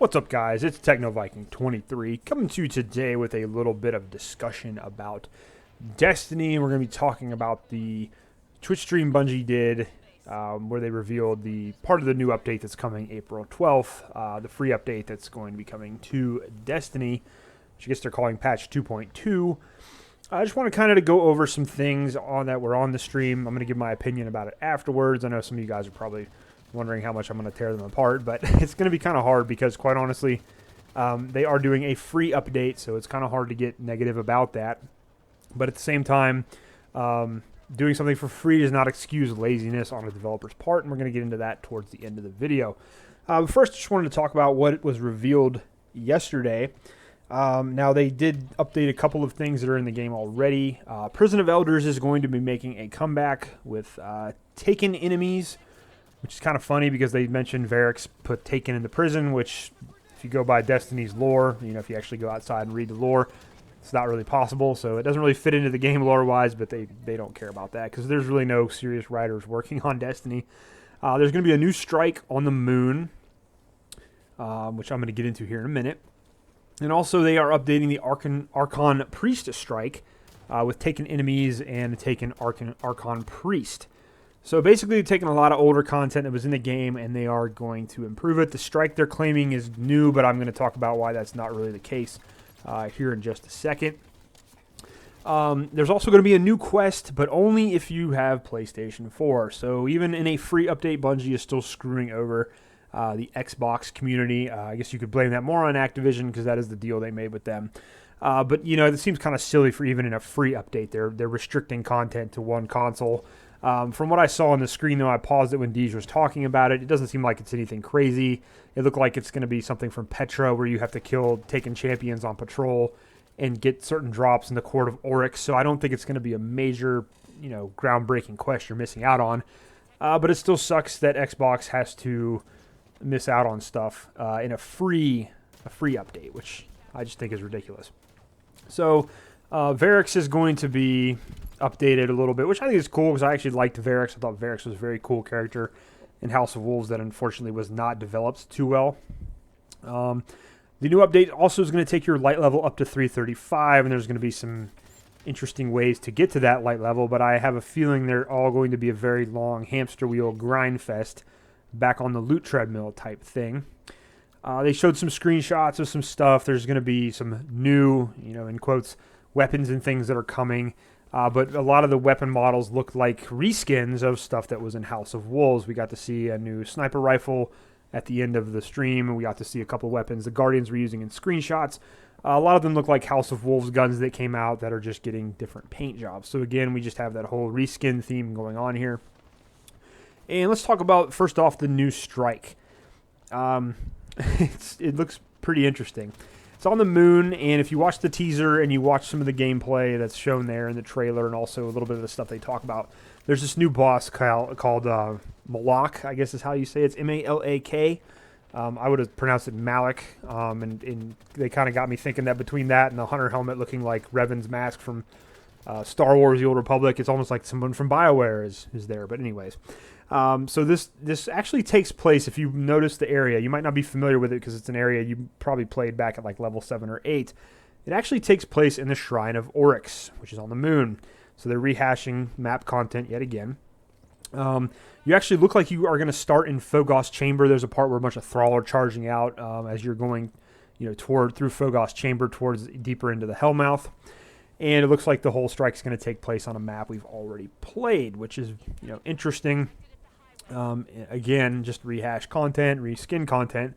What's up, guys? It's TechnoViking23 coming to you today with a little bit of discussion about Destiny. We're going to be talking about the Twitch stream Bungie did where they revealed the part of the new update that's coming April 12th, the free update that's going to be coming to Destiny, which I guess they're calling patch 2.2. I just want to kind of go over some things on that were on the stream. I'm going to give my opinion about it afterwards. I know some of you guys are probably wondering how much I'm going to tear them apart, but it's going to be kind of hard because, quite honestly, they are doing a free update, so it's kind of hard to get negative about that. But at the same time, doing something for free does not excuse laziness on a developer's part, and we're going to get into that towards the end of the video. First, I just wanted to talk about what was revealed yesterday. Now, they did update a couple of things that are in the game already. Prison of Elders is going to be making a comeback with taken enemies, which is kind of funny because they mentioned Varix put Taken in the prison, which, if you go by Destiny's lore, if you actually go outside and read the lore, it's not really possible. So it doesn't really fit into the game lore-wise, but they don't care about that because there's really no serious writers working on Destiny. There's going to be a new strike on the moon, which I'm going to get into here in a minute. And also, they are updating the Archon Priest strike with Taken enemies and Taken Archon Priest. So basically, they're taking a lot of older content that was in the game, and they are going to improve it. The strike they're claiming is new, but I'm going to talk about why that's not really the case here in just a second. There's also going to be a new quest, but only if you have PlayStation 4. So even in a free update, Bungie is still screwing over the Xbox community. I guess you could blame that more on Activision because that is the deal they made with them. But, it seems kind of silly for even in a free update. They're restricting content to one console. From what I saw on the screen, though, I paused it when Deej was talking about it. It doesn't seem like it's anything crazy. It looked like it's going to be something from Petra where you have to kill taken champions on patrol and get certain drops in the Court of Oryx. So I don't think it's going to be a major, groundbreaking quest you're missing out on. But it still sucks that Xbox has to miss out on stuff in a free update, which I just think is ridiculous. So Varix is going to be updated a little bit, which I think is cool because I actually liked Varix. I thought Varix was a very cool character in House of Wolves that unfortunately was not developed too well. The new update also is going to take your light level up to 335, and there's going to be some interesting ways to get to that light level, but I have a feeling they're all going to be a very long hamster wheel grind fest back on the loot treadmill type thing. They showed some screenshots of some stuff. There's going to be some new, in quotes, weapons and things that are coming. But a lot of the weapon models look like reskins of stuff that was in House of Wolves. We got to see a new sniper rifle at the end of the stream, and we got to see a couple of weapons the Guardians were using in screenshots. A lot of them look like House of Wolves guns that came out that are just getting different paint jobs. So again, we just have that whole reskin theme going on here. And let's talk about, first off, the new strike. It looks pretty interesting. It's on the moon, and if you watch the teaser and you watch some of the gameplay that's shown there in the trailer and also a little bit of the stuff they talk about, there's this new boss called Malak, I guess is how you say it. It's M-A-L-A-K. I would have pronounced it Malik, and they kind of got me thinking that between that and the hunter helmet looking like Revan's mask from Star Wars The Old Republic, it's almost like someone from BioWare is there. But anyways, so this actually takes place, if you notice the area, you might not be familiar with it because it's an area you probably played back at like level 7 or 8. It actually takes place in the Shrine of Oryx, which is on the moon. So they're rehashing map content yet again. You actually look like you are going to start in Phogos Chamber. There's a part where a bunch of Thrall are charging out as you're going through Phogos Chamber towards deeper into the Hellmouth. And it looks like the whole strike's going to take place on a map we've already played, which is interesting. Again, just rehash content, reskin content,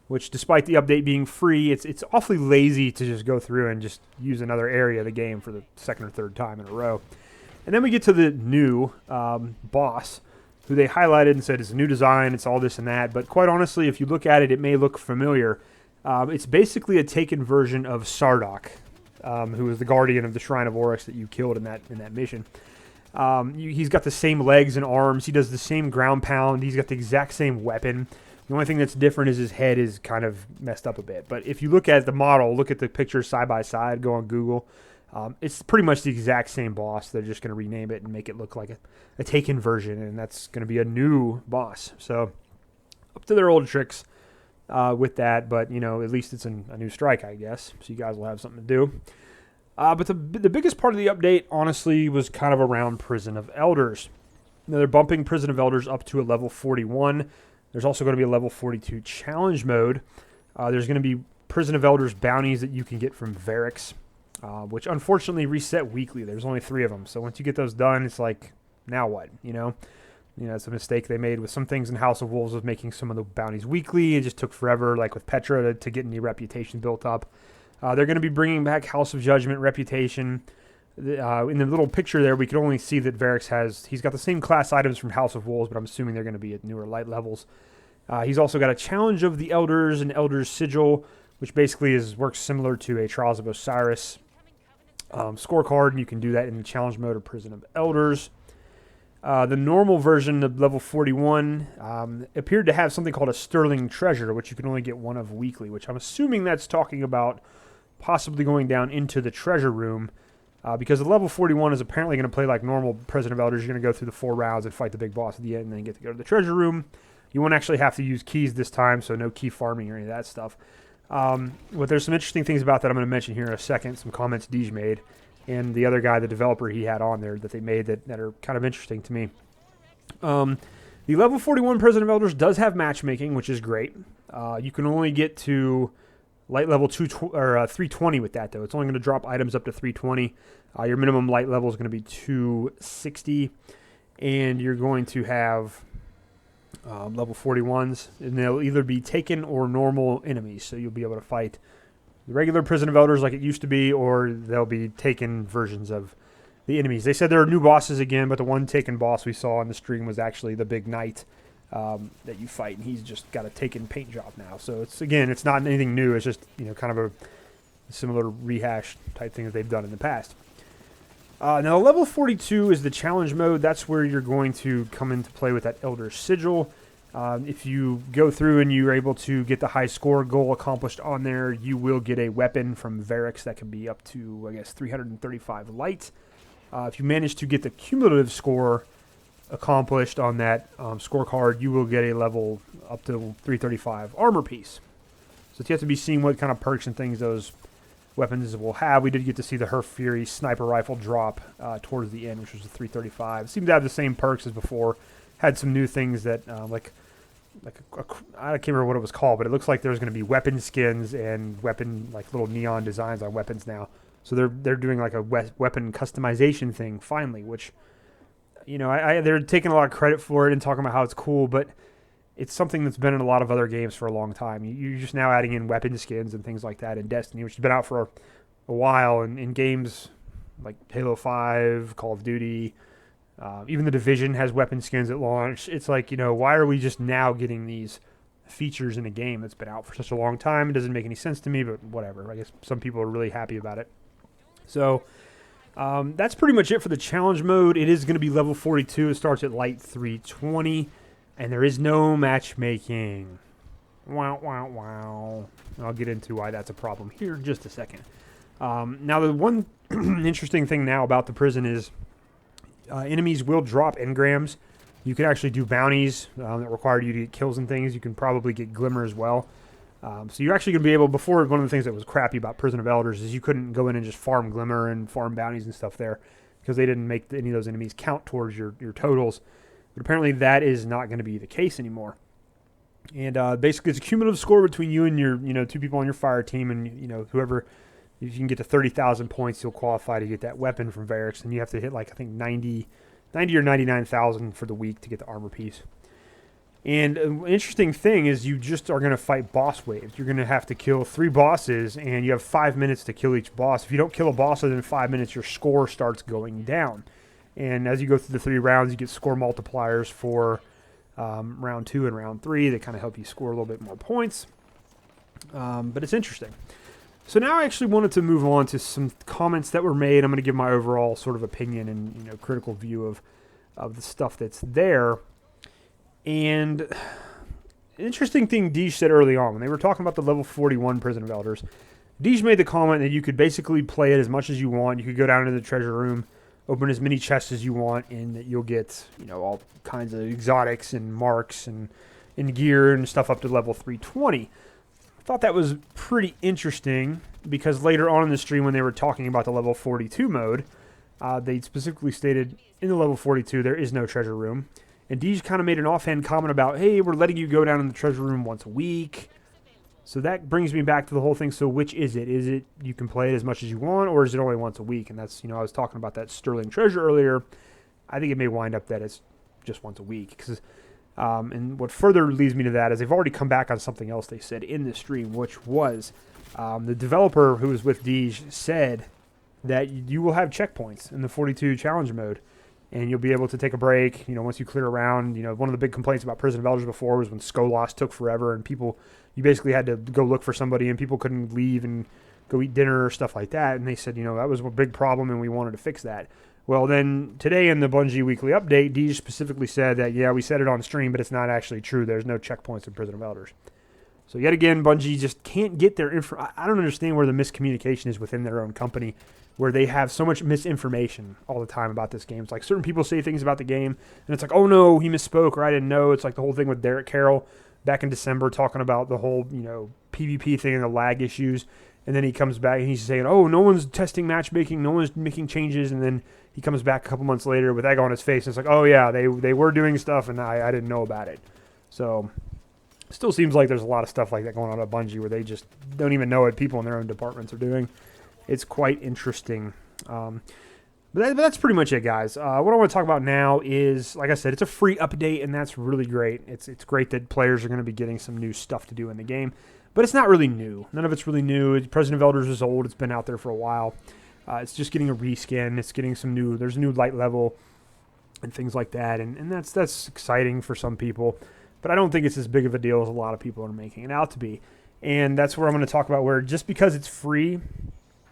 which despite the update being free, it's awfully lazy to just go through and just use another area of the game for the second or third time in a row. And then we get to the new boss, who they highlighted and said it's a new design, it's all this and that. But quite honestly, if you look at it, it may look familiar. It's basically a taken version of Sardok, who is the guardian of the Shrine of Oryx that you killed in that mission. He's got the same legs and arms. He does the same ground pound. He's got the exact same weapon. The only thing that's different is his head is kind of messed up a bit. But if you look at the model, look at the pictures side by side, go on Google, it's pretty much the exact same boss. They're just going to rename it and make it look like a taken version, and that's going to be a new boss. So up to their old tricks. with that, but, you know, at least it's a new strike, I guess, so you guys will have something to do. But the biggest part of the update, honestly, was kind of around Prison of Elders. Now, they're bumping Prison of Elders up to a level 41. There's also going to be a level 42 challenge mode. There's going to be Prison of Elders bounties that you can get from Varix, which unfortunately reset weekly. There's only 3 of them, so once you get those done, it's like, now what, you know? It's a mistake they made with some things in House of Wolves of making some of the bounties weekly. It just took forever, like with Petra, to get any reputation built up. They're going to be bringing back House of Judgment reputation. In the little picture there, we could only see that Varix he's got the same class items from House of Wolves, but I'm assuming they're going to be at newer light levels. He's also got a Challenge of the Elders and Elders Sigil, which basically works similar to a Trials of Osiris scorecard, and you can do that in the challenge mode of Prison of Elders. The normal version of level 41 appeared to have something called a Sterling Treasure, which you can only get 1 of weekly, which I'm assuming that's talking about possibly going down into the treasure room, because the level 41 is apparently going to play like normal Prison of Elders. You're going to go through the 4 rounds and fight the big boss at the end, and then get to go to the treasure room. You won't actually have to use keys this time, so no key farming or any of that stuff. But there's some interesting things about that I'm going to mention here in a second, some comments Deej made, and the other guy, the developer he had on there that they made that are kind of interesting to me. The level 41 Prison of Elders does have matchmaking, which is great. You can only get to light level 320 with that, though. It's only going to drop items up to 320. Your minimum light level is going to be 260, and you're going to have level 41s, and they'll either be taken or normal enemies, so you'll be able to fight the regular Prison of Elders like it used to be, or they'll be taken versions of the enemies. They said there are new bosses again, but the one taken boss we saw on the stream was actually the big knight that you fight, and he's just got a taken paint job now. So it's not anything new. It's just, kind of a similar rehash type thing that they've done in the past. Now, level 42 is the challenge mode. That's where you're going to come into play with that Elder Sigil. If you go through and you're able to get the high score goal accomplished on there, you will get a weapon from Varix that can be up to, 335 light. If you manage to get the cumulative score accomplished on that scorecard, you will get a level up to 335 armor piece. So it's yet to be seen what kind of perks and things those weapons will have. We did get to see the Herf Fury sniper rifle drop towards the end, which was a 335. It seemed to have the same perks as before. Had some new things that, I can't remember what it was called, but it looks like there's going to be weapon skins and little neon designs on weapons now. So they're doing like a weapon customization thing finally, which, they're taking a lot of credit for it and talking about how it's cool, but it's something that's been in a lot of other games for a long time. You're just now adding in weapon skins and things like that in Destiny, which has been out for a while, and in games like Halo 5, Call of Duty, even The Division has weapon skins at launch. It's like, why are we just now getting these features in a game that's been out for such a long time? It doesn't make any sense to me, but whatever. I guess some people are really happy about it. So that's pretty much it for the challenge mode. It is going to be level 42. It starts at light 320, and there is no matchmaking. Wow, wow, wow. I'll get into why that's a problem here in just a second. Now, the one interesting thing now about the prison is enemies will drop engrams. You can actually do bounties that require you to get kills and things. You can probably get Glimmer as well. So you're actually going to be able, before, one of the things that was crappy about Prison of Elders is you couldn't go in and just farm Glimmer and farm bounties and stuff there because they didn't make any of those enemies count towards your totals. But apparently that is not going to be the case anymore. And basically it's a cumulative score between you and your 2 people on your fire team, and whoever. If you can get to 30,000 points, you'll qualify to get that weapon from Varix, and you have to hit 90 or 99,000 for the week to get the armor piece. And an interesting thing is you just are going to fight boss waves. You're going to have to kill 3 bosses, and you have 5 minutes to kill each boss. If you don't kill a boss within 5 minutes, your score starts going down. And as you go through the 3 rounds, you get score multipliers for round 2 and round 3. They kind of help you score a little bit more points. But it's interesting. So now I actually wanted to move on to some comments that were made. I'm going to give my overall sort of opinion and critical view of the stuff that's there. And an interesting thing Deej said early on when they were talking about the level 41 Prison of Elders. Deej made the comment that you could basically play it as much as you want. You could go down into the treasure room, open as many chests as you want, and that you'll get all kinds of exotics and marks and in gear and stuff up to level 320. I thought that was pretty interesting because later on in the stream when they were talking about the level 42 mode, they specifically stated in the level 42 there is no treasure room. And Deej kind of made an offhand comment about, hey, we're letting you go down in the treasure room once a week. So that brings me back to the whole thing. So which is it? Is it you can play it as much as you want, or is it only once a week? And that's, I was talking about that sterling treasure earlier. I think it may wind up that it's just once a week. And what further leads me to that is they've already come back on something else they said in the stream, which was the developer who was with Deej said that you will have checkpoints in the 42 challenge mode. And you'll be able to take a break, once you clear around. One of the big complaints about Prison of Elders before was when Skolas took forever and you basically had to go look for somebody and people couldn't leave and go eat dinner or stuff like that. And they said, that was a big problem and we wanted to fix that. Well, then today in the Bungie weekly update, Deej specifically said that, yeah, we said it on stream, but it's not actually true. There's no checkpoints in Prison of Elders. So yet again, Bungie just can't get their info. I don't understand where the miscommunication is within their own company, where they have so much misinformation all the time about this game. It's like certain people say things about the game, and it's like, oh no, he misspoke, or I didn't know. It's like the whole thing with Derek Carroll back in December talking about the whole, PvP thing and the lag issues. And then he comes back and he's saying, oh, no one's testing matchmaking, no one's making changes. And then he comes back a couple months later with egg on his face. And it's like, oh yeah, they were doing stuff and I didn't know about it. So still seems like there's a lot of stuff like that going on at Bungie where they just don't even know what people in their own departments are doing. It's quite interesting. But that's pretty much it, guys. What I want to talk about now is, like I said, it's a free update, and that's really great. It's great that players are going to be getting some new stuff to do in the game. But it's not really new. None of it's really new. President of Elders is old. It's been out there for a while. It's just getting a reskin. It's getting some new... There's a new light level and things like that. And that's exciting for some people. But I don't think it's as big of a deal as a lot of people are making it out to be. And that's where I'm going to talk about where just because it's free,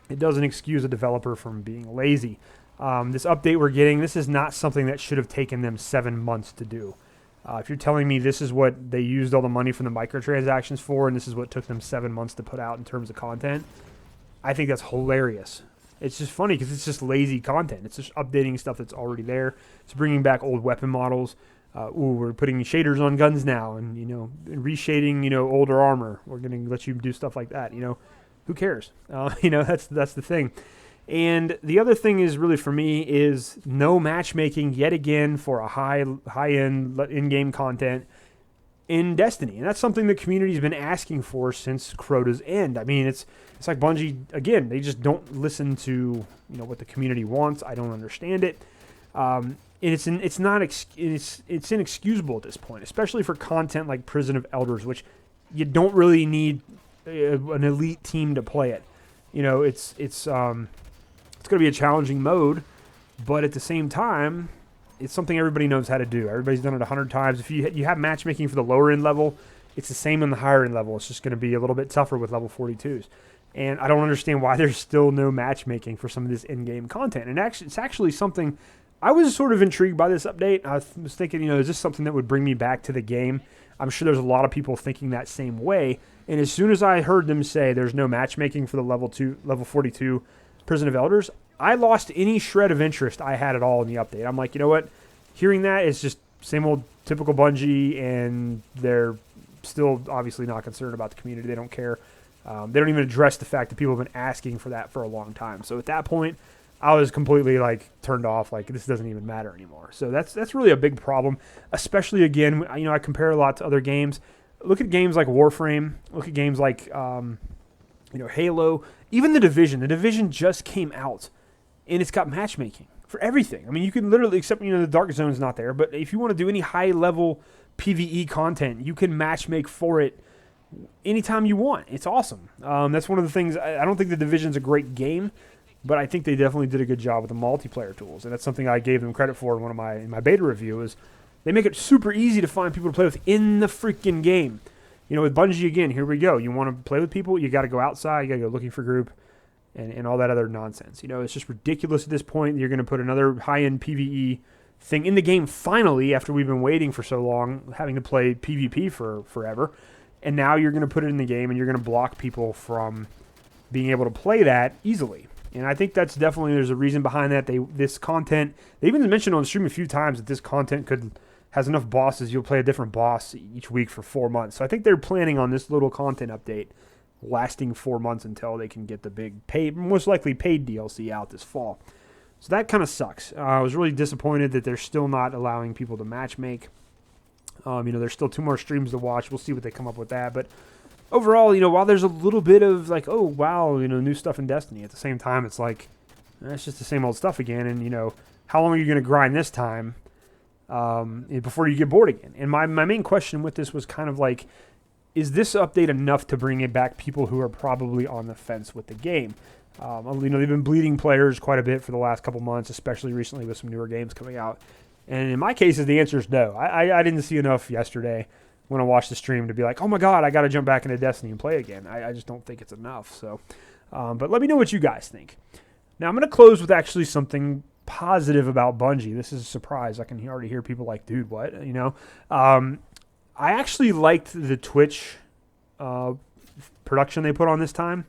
it doesn't excuse a developer from being lazy. This update we're getting, this is not something that should have taken them 7 months to do. If you're telling me this is what they used all the money from the microtransactions for, and this is what took them 7 months to put out in terms of content, I think that's hilarious. It's just funny because it's just lazy content. It's just updating stuff that's already there. It's bringing back old weapon models. We're putting shaders on guns now, and reshading older armor. We're going to let you do stuff like that. Who cares? That's the thing. And the other thing is really for me is no matchmaking yet again for a high-end in-game content in Destiny. And that's something the community's been asking for since Crota's end. I mean, it's like Bungie, again, they just don't listen to what the community wants. I don't understand it. And it's inexcusable at this point, especially for content like Prison of Elders, which you don't really need an elite team to play it. It's going to be a challenging mode, but at the same time, it's something everybody knows how to do. Everybody's done it 100 times. If you have matchmaking for the lower end level, it's the same in the higher end level. It's just going to be a little bit tougher with level 42s. And I don't understand why there's still no matchmaking for some of this in-game content. And actually, it's actually something I was sort of intrigued by this update. I was thinking, is this something that would bring me back to the game? I'm sure there's a lot of people thinking that same way. And as soon as I heard them say there's no matchmaking for the level 42 Prison of Elders, I lost any shred of interest I had at all in the update. I'm like, you know what? Hearing that is just same old typical Bungie, and they're still obviously not concerned about the community. They don't care. They don't even address the fact that people have been asking for that for a long time. So at that point, I was completely turned off. This doesn't even matter anymore. So that's really a big problem. Especially again, I compare a lot to other games. Look at games like Warframe. Look at games like Halo. Even The Division. The Division just came out, and it's got matchmaking for everything. I mean, you can literally, except the Dark Zone's not there, but if you want to do any high level PvE content, you can matchmake for it anytime you want. It's awesome. That's one of the things. I don't think The Division's a great game, but I think they definitely did a good job with the multiplayer tools, and that's something I gave them credit for in my beta review. Is they make it super easy to find people to play with in the freaking game. With Bungie, again, here we go. You want to play with people, you got to go outside, you got to go looking for group, and all that other nonsense. It's just ridiculous at this point. You're going to put another high-end PvE thing in the game finally, after we've been waiting for so long, having to play PvP for forever. And now you're going to put it in the game, and you're going to block people from being able to play that easily. And I think that's definitely, there's a reason behind that. This content, they even mentioned on stream a few times that this content could has enough bosses, you'll play a different boss each week for 4 months. So I think they're planning on this little content update lasting 4 months until they can get the big paid, most likely paid DLC out this fall. So that kind of sucks. I was really disappointed that they're still not allowing people to matchmake. There's still 2 more streams to watch. We'll see what they come up with that. But overall, while there's a little bit of like, oh, wow, new stuff in Destiny, at the same time, it's like, it's just the same old stuff again. And, how long are you going to grind this time before you get bored again? And my main question with this was kind of like, is this update enough to bring it back people who are probably on the fence with the game? They've been bleeding players quite a bit for the last couple months, especially recently with some newer games coming out. And in my case, the answer is no. I didn't see enough yesterday when I watched the stream to be like, oh my God, I got to jump back into Destiny and play again. I just don't think it's enough. So, but let me know what you guys think. Now I'm going to close with actually something positive about Bungie. This is a surprise. I can already hear people like, dude, what? I actually liked the Twitch production they put on this time.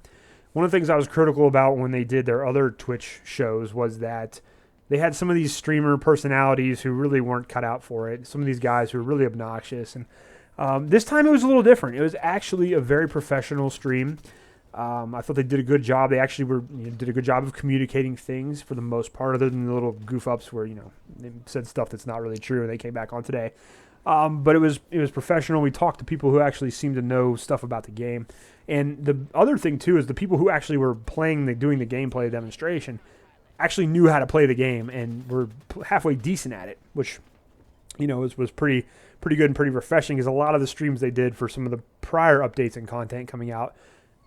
One of the things I was critical about when they did their other Twitch shows was that they had some of these streamer personalities who really weren't cut out for it. Some of these guys who were really obnoxious. And this time it was a little different. It was actually a very professional stream. I thought they did a good job. They actually did a good job of communicating things for the most part, other than the little goof ups where, they said stuff that's not really true and they came back on today. But it was professional. We talked to people who actually seemed to know stuff about the game. And the other thing, too, is the people who actually were doing the gameplay demonstration actually knew how to play the game and were halfway decent at it, which, was pretty good and pretty refreshing, because a lot of the streams they did for some of the prior updates and content coming out,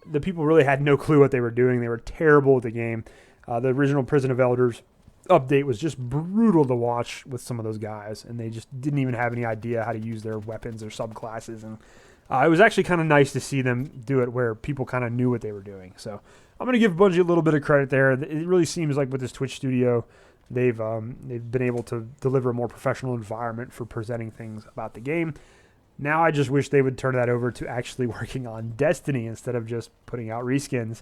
the people really had no clue what they were doing. They were terrible at the game. The original Prison of Elders update was just brutal to watch with some of those guys, and they just didn't even have any idea how to use their weapons or subclasses. And it was actually kind of nice to see them do it where people kind of knew what they were doing. So I'm going to give Bungie a little bit of credit there. It really seems like with this Twitch studio, they've been able to deliver a more professional environment for presenting things about the game. Now I just wish they would turn that over to actually working on Destiny instead of just putting out reskins,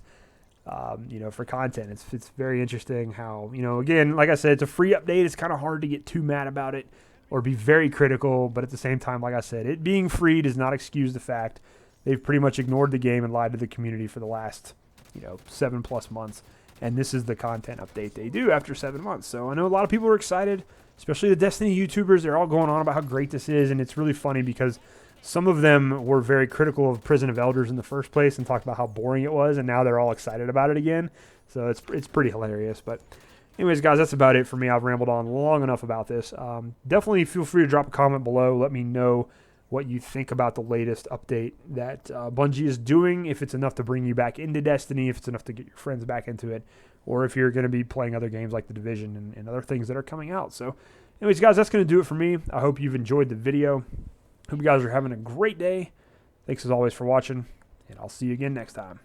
for content. It's very interesting how, again, like I said, it's a free update. It's kind of hard to get too mad about it or be very critical. But at the same time, like I said, it being free does not excuse the fact they've pretty much ignored the game and lied to the community for the last, 7+ months. And this is the content update they do after 7 months. So I know a lot of people are excited, especially the Destiny YouTubers. They're all going on about how great this is. And it's really funny because some of them were very critical of Prison of Elders in the first place and talked about how boring it was. And now they're all excited about it again. So it's pretty hilarious. But anyways, guys, that's about it for me. I've rambled on long enough about this. Definitely feel free to drop a comment below. Let me know what you think about the latest update that Bungie is doing, if it's enough to bring you back into Destiny, if it's enough to get your friends back into it, or if you're going to be playing other games like The Division and other things that are coming out. So anyways, guys, that's going to do it for me. I hope you've enjoyed the video. Hope you guys are having a great day. Thanks as always for watching, and I'll see you again next time.